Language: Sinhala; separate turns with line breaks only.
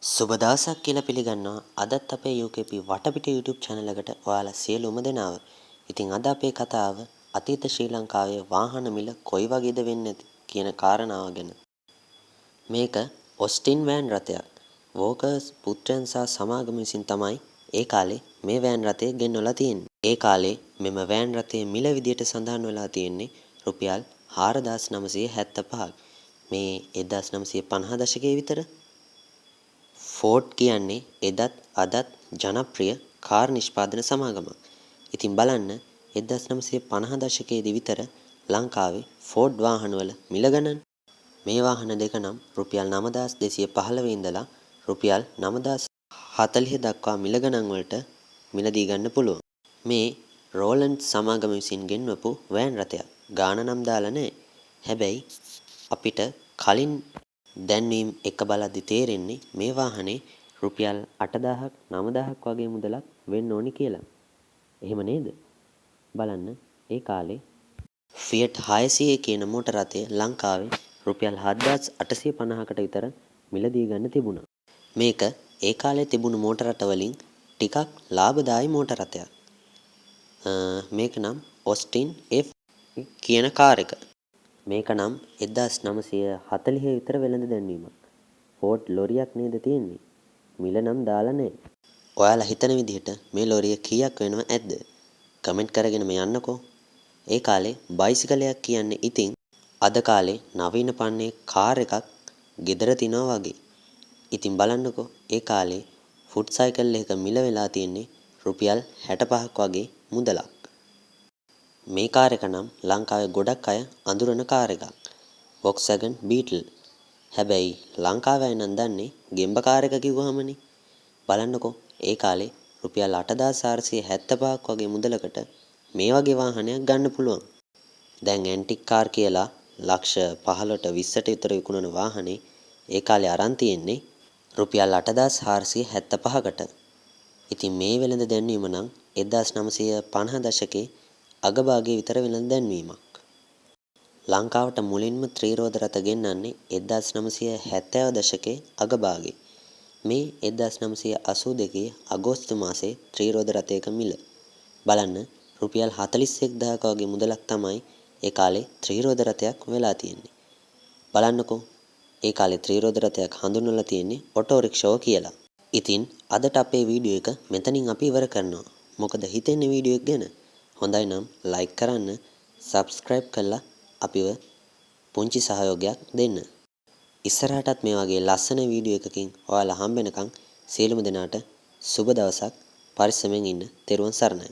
සුබ දවසක් කියලා පිළිගන්නවා. අදත් අපේ UKP වටපිට YouTube channel එකට ඔයාලා සියලුම දෙනාව. ඉතින් අද අපේ කතාව අතීත ශ්‍රී ලංකාවේ වාහන මිල කොයි වගේද වෙන්නේ කියන කාරණාව ගැන. මේක ඔස්ටින් වෑන් රථයක්. වෝකර්ස් පුත්‍රයන් සහ සමාගම විසින් තමයි ඒ කාලේ මේ වෑන් රථය ගෙන්වලා තියෙන්නේ. ඒ කාලේ මෙම වෑන් රථයේ මිල විදියට සඳහන් වෙලා තියෙන්නේ රුපියල් 4975ක්. මේ 1950 දශකයේ විතර ෆෝඩ් කියන්නේ එදත් අදත් ජනප්‍රිය කාර් නිෂ්පාදන සමාගමක්. ඉතින් බලන්න 1950 දශකයේදී විතර ලංකාවේ ෆෝඩ් වාහනවල මිල ගණන්. මේ වාහන දෙක නම් රුපියල් 9215 ඉඳලා රුපියල් 9040 දක්වා මිල ගණන් වලට මිලදී ගන්න පුළුවන්. මේ රෝලන්ඩ් සමාගම විසින් ගෙන්වපු වෑන් රථයක්. ගාන නම් දාලා නැහැ. හැබැයි අපිට කලින් දැන්වීම් එක බලද්දි තේරෙන්නේ මේ වාහනේ රුපියල් 8000ක් 9000ක් වගේ මුදලක් වෙන්න ඕනි කියලා. එහෙම නේද? බලන්න ඒ කාලේ ෆියට් 600 කියන මෝටර රථය ලංකාවේ රුපියල් 7850කට විතර මිලදී ගන්න තිබුණා. මේක ඒ කාලේ තිබුණු මෝටර රථ වලින් ටිකක් ලාභදායී මෝටර රථයක්. මේක නම් ඔස්ටින් F කියන කාර් එක. මේක නම් 1940 විතර වෙළඳ දැන්වීමක්. ෆෝඩ් ලොරියක් නේද තියෙන්නේ? මිල නම් දාලා නැහැ. ඔයාලා හිතන විදිහට මේ ලොරිය කීයක් වෙනව ඇද්ද? කමෙන්ට් කරගෙනම යන්නකෝ. ඒ කාලේ බයිසිකලයක් කියන්නේ ඉතින් අද කාලේ නවීන පන්නේ කාර් එකක් ගෙදර තිනවා වගේ. ඉතින් බලන්නකෝ ඒ කාලේ ෆුට් සයිකල් එක මිල වෙලා තියෙන්නේ රුපියල් 65ක් වගේ මුදලක්. මේ කාර් එක නම් ලංකාවේ ගොඩක් අය අඳුරන කාර් එකක්. Volkswagen Beetle. හැබැයි ලංකාවේ අය නම් දන්නේ ගෙම්බ කාර් එක කිව්වහමනේ. බලන්නකෝ ඒ කාලේ රුපියල් 8475ක් වගේ මුදලකට මේ වගේ වාහනයක් ගන්න පුළුවන්. දැන් ඇන්ටික් කාර් කියලා ලක්ෂ 15ට 20ට විතර විකුණන වාහනේ ඒ කාලේ අරන් තියෙන්නේ රුපියල් 8475කට. ඉතින් මේ වෙළඳ දැන්වීම නම් 1950 දශකයේ අගභාගයේ විතර වෙළඳ දැන්වීමක්. ලංකාවට මුලින්ම ත්‍රිරෝද රථ ගෙන්නන්නේ 1970 දශකයේ අගභාගයේ. මේ 1982 අගෝස්තු මාසයේ ත්‍රිරෝද රථයක මිල බලන්න රුපියල් 41000ක වගේ මුදලක් තමයි ඒ කාලේ ත්‍රිරෝද රථයක් වෙලා තියෙන්නේ. බලන්නකෝ ඒ කාලේ ත්‍රිරෝද රථයක් හඳුන්වලා තියෙන්නේ ඔටෝ රික්ෂාව කියලා. ඉතින් අදට අපේ වීඩියෝ එක මෙතනින් අපි ඉවර කරනවා. මොකද හිතෙන්නේ වීඩියෝ එක ගැන? හොඳයි නම් ලයික් කරන්න, subscribe කරලා අපිව පුංචි සහයෝගයක් දෙන්න. ඉස්සරහටත් මේ වගේ ලස්සන වීඩියෝ එකකින් ඔයාලා හම්බ වෙනකන් සියලුම දෙනාට සුබ දවසක්. පරිස්සමෙන් ඉන්න. තෙරුවන් සරණයි.